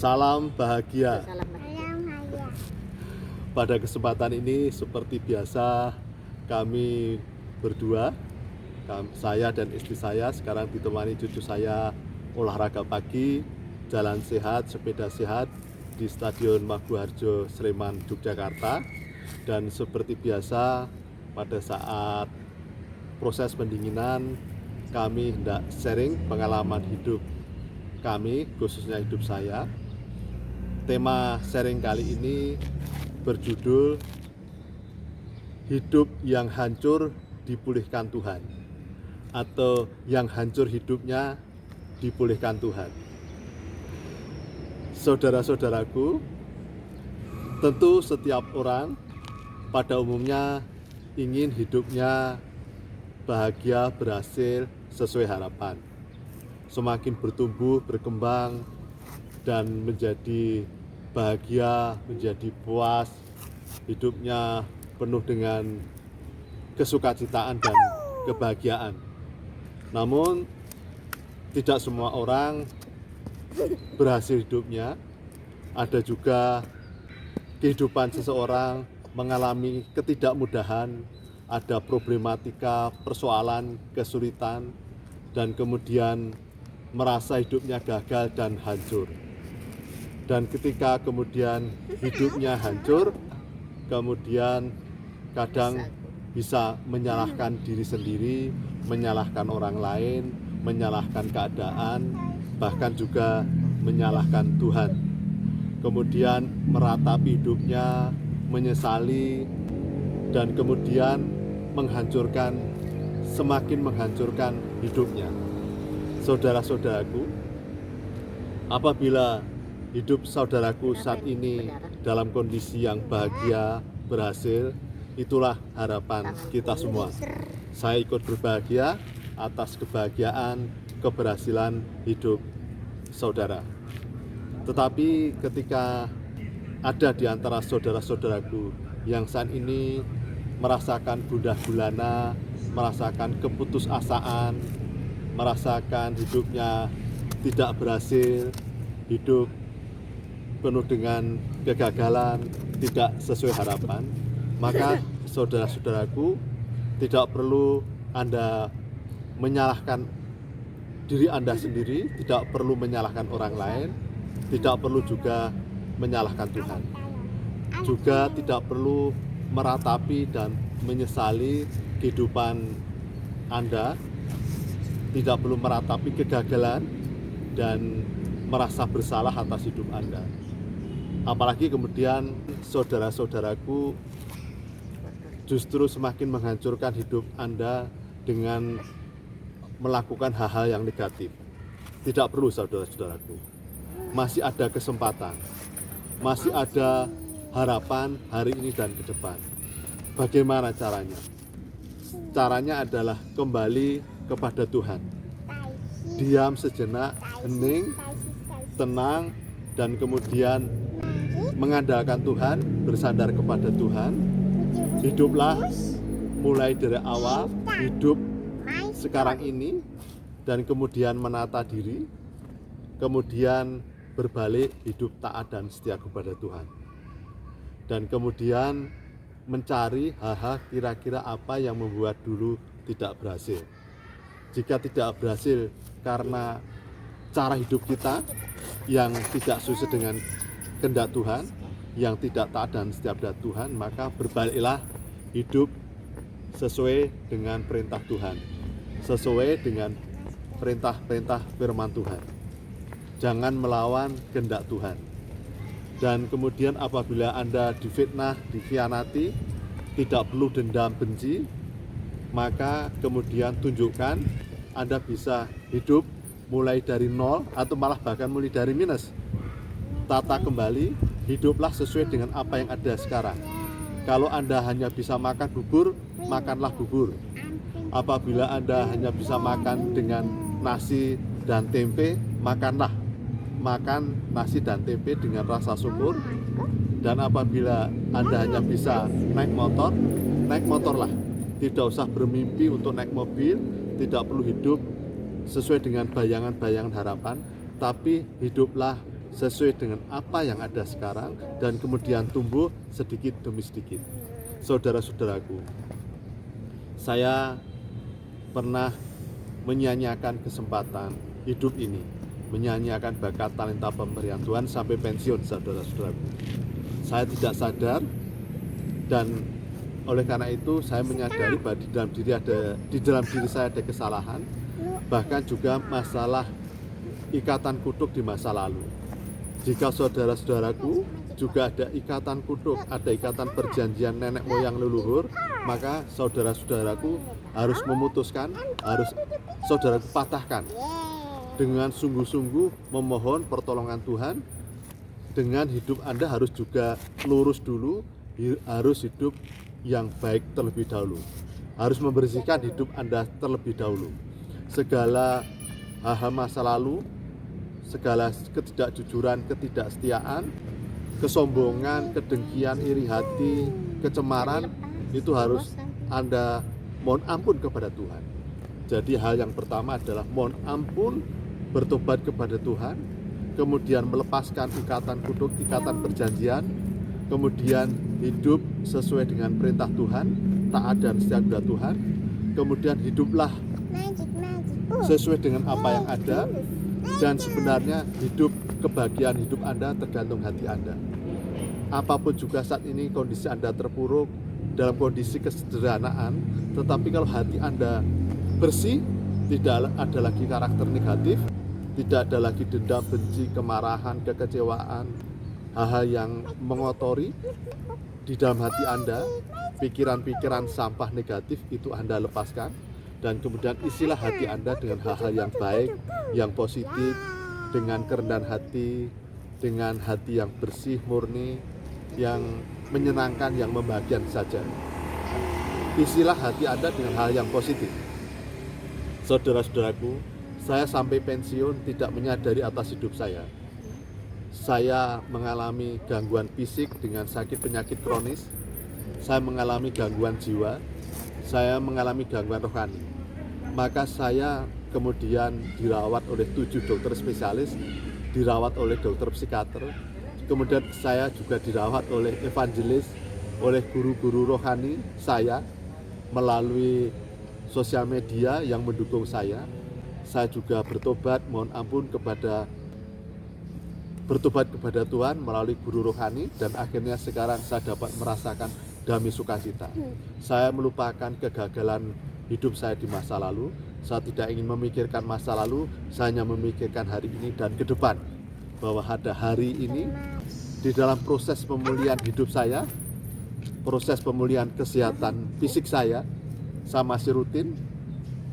Salam bahagia. Salam bahagia. Pada kesempatan ini seperti biasa kami berdua, saya dan istri saya sekarang ditemani cucu saya olahraga pagi, jalan sehat, sepeda sehat di Stadion Maguwarjo, Sleman, Yogyakarta. Dan seperti biasa pada saat proses pendinginan kami hendak sharing pengalaman hidup kami, khususnya hidup saya. Tema sharing kali ini berjudul Hidup yang hancur dipulihkan Tuhan, atau yang hancur hidupnya dipulihkan Tuhan. Saudara-saudaraku, tentu setiap orang pada umumnya ingin hidupnya bahagia, berhasil, sesuai harapan. Semakin bertumbuh, berkembang, dan menjadi bahagia, menjadi puas, hidupnya penuh dengan kesukacitaan dan kebahagiaan. Namun, tidak semua orang berhasil hidupnya. Ada juga kehidupan seseorang mengalami ketidakmudahan, ada problematika, persoalan, kesulitan, dan kemudian merasa hidupnya gagal dan hancur. Dan ketika kemudian hidupnya hancur, kemudian kadang bisa menyalahkan diri sendiri, menyalahkan orang lain, menyalahkan keadaan, bahkan juga menyalahkan Tuhan. Kemudian meratapi hidupnya, menyesali, dan kemudian semakin menghancurkan hidupnya. Saudara-saudaraku, apabila hidup saudaraku saat ini dalam kondisi yang bahagia, berhasil, itulah harapan kita semua. Saya ikut berbahagia atas kebahagiaan, keberhasilan hidup saudara. Tetapi ketika ada di antara saudara-saudaraku yang saat ini merasakan gundah gulana, merasakan keputusasaan, merasakan hidupnya tidak berhasil, hidup penuh dengan kegagalan, tidak sesuai harapan, maka saudara-saudaraku, tidak perlu Anda menyalahkan diri Anda sendiri, tidak perlu menyalahkan orang lain, tidak perlu juga menyalahkan Tuhan. Juga tidak perlu meratapi dan menyesali kehidupan Anda, tidak perlu meratapi kegagalan dan merasa bersalah atas hidup Anda. Apalagi kemudian saudara-saudaraku justru semakin menghancurkan hidup Anda dengan melakukan hal-hal yang negatif. Tidak perlu, saudara-saudaraku. Masih ada kesempatan, masih ada harapan hari ini dan ke depan. Bagaimana caranya? Caranya adalah kembali kepada Tuhan. Diam sejenak, hening, tenang, dan kemudian mengandalkan Tuhan, bersandar kepada Tuhan. Hiduplah mulai dari awal, hidup sekarang ini, dan kemudian menata diri, kemudian berbalik hidup taat dan setia kepada Tuhan. Dan kemudian mencari hal-hal kira-kira apa yang membuat dulu tidak berhasil. Jika tidak berhasil karena cara hidup kita yang tidak sesuai dengan kehendak Tuhan, yang tidak taat dan setia kepada Tuhan, maka berbaliklah hidup sesuai dengan perintah Tuhan, sesuai dengan perintah-perintah firman Tuhan. Jangan melawan kehendak Tuhan. Dan kemudian apabila Anda difitnah, dikhianati, tidak perlu dendam benci, maka kemudian tunjukkan Anda bisa hidup mulai dari nol atau malah bahkan mulai dari minus. Tata kembali, hiduplah sesuai dengan apa yang ada sekarang. Kalau Anda hanya bisa makan bubur, makanlah bubur. Apabila Anda hanya bisa makan dengan nasi dan tempe, makan nasi dan tempe dengan rasa syukur. Dan apabila Anda hanya bisa naik motorlah. Tidak usah bermimpi untuk naik mobil, tidak perlu hidup sesuai dengan bayangan-bayangan harapan, tapi hiduplah sesuai dengan apa yang ada sekarang dan kemudian tumbuh sedikit demi sedikit. Saudara-saudaraku, saya pernah menyanyiakan kesempatan hidup ini, menyanyiakan bakat talenta pemberian Tuhan sampai pensiun, saudara-saudaraku. Saya tidak sadar, dan oleh karena itu saya menyadari bahwa di dalam diri saya ada kesalahan, bahkan juga masalah ikatan kutuk di masa lalu. Jika saudara-saudaraku juga ada ikatan kutuk, ada ikatan perjanjian nenek moyang leluhur, maka saudara-saudaraku harus memutuskan, harus saudaraku patahkan dengan sungguh-sungguh memohon pertolongan Tuhan. Dengan hidup Anda harus juga lurus dulu, harus hidup yang baik terlebih dahulu, harus membersihkan hidup Anda terlebih dahulu. Segala hal-hal masa lalu, segala ketidakjujuran, ketidaksetiaan, kesombongan, kedengkian, iri hati, kecemaran, itu harus Anda mohon ampun kepada Tuhan. Jadi hal yang pertama adalah mohon ampun, bertobat kepada Tuhan, kemudian melepaskan ikatan kutuk, ikatan perjanjian, kemudian hidup sesuai dengan perintah Tuhan, taat dan setia kepada Tuhan, kemudian hiduplah sesuai dengan apa yang ada, dan sebenarnya hidup kebahagiaan hidup Anda tergantung hati Anda. Apapun juga saat ini kondisi Anda terpuruk dalam kondisi kesederhanaan, tetapi kalau hati Anda bersih, tidak ada lagi karakter negatif, tidak ada lagi dendam, benci, kemarahan, kekecewaan, hal-hal yang mengotori di dalam hati Anda, pikiran-pikiran sampah negatif itu Anda lepaskan, dan kemudian isilah hati Anda dengan hal-hal yang baik, yang positif, dengan kerendahan hati, dengan hati yang bersih, murni, yang menyenangkan, yang membahagiakan saja. Isilah hati Anda dengan hal yang positif. Saudara-saudaraku, saya sampai pensiun tidak menyadari atas hidup saya. Saya mengalami gangguan fisik dengan sakit penyakit kronis. Saya mengalami gangguan jiwa. Saya mengalami gangguan rohani. Maka saya kemudian dirawat oleh 7 dokter spesialis, dirawat oleh dokter psikiater. Kemudian saya juga dirawat oleh evangelis, oleh guru-guru rohani saya melalui sosial media yang mendukung saya. Saya juga bertobat kepada Tuhan melalui guru rohani, dan akhirnya sekarang saya dapat merasakan damai sukacita. Saya melupakan kegagalan hidup saya di masa lalu. Saya tidak ingin memikirkan masa lalu, saya hanya memikirkan hari ini dan ke depan. Bahwa ada hari ini di dalam proses pemulihan hidup saya, proses pemulihan kesehatan fisik saya masih rutin.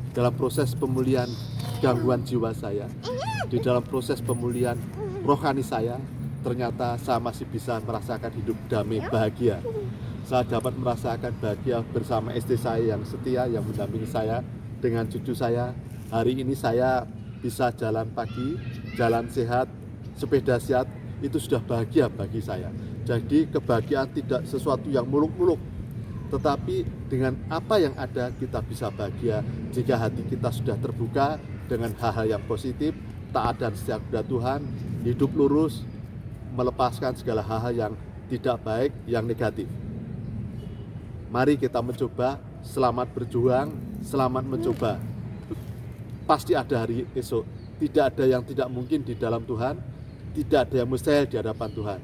Dalam proses pemulihan gangguan jiwa saya, di dalam proses pemulihan rohani saya, ternyata saya masih bisa merasakan hidup damai, bahagia. Saya dapat merasakan bahagia bersama istri saya yang setia, yang mendampingi saya, dengan cucu saya. Hari ini saya bisa jalan pagi, jalan sehat, sepeda sehat, itu sudah bahagia bagi saya. Jadi kebahagiaan tidak sesuatu yang muluk-muluk, tetapi dengan apa yang ada kita bisa bahagia jika hati kita sudah terbuka dengan hal-hal yang positif, taat dan setia kepada Tuhan, hidup lurus, melepaskan segala hal-hal yang tidak baik, yang negatif. Mari kita mencoba, selamat berjuang, selamat mencoba. Pasti ada hari esok, tidak ada yang tidak mungkin di dalam Tuhan, tidak ada yang mustahil di hadapan Tuhan.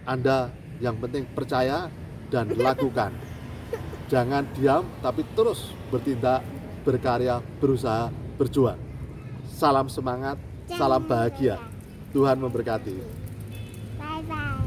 Anda yang penting percaya dan lakukan. Jangan diam, tapi terus bertindak, berkarya, berusaha, berjuang. Salam semangat, salam bahagia. Tuhan memberkati. Bye-bye.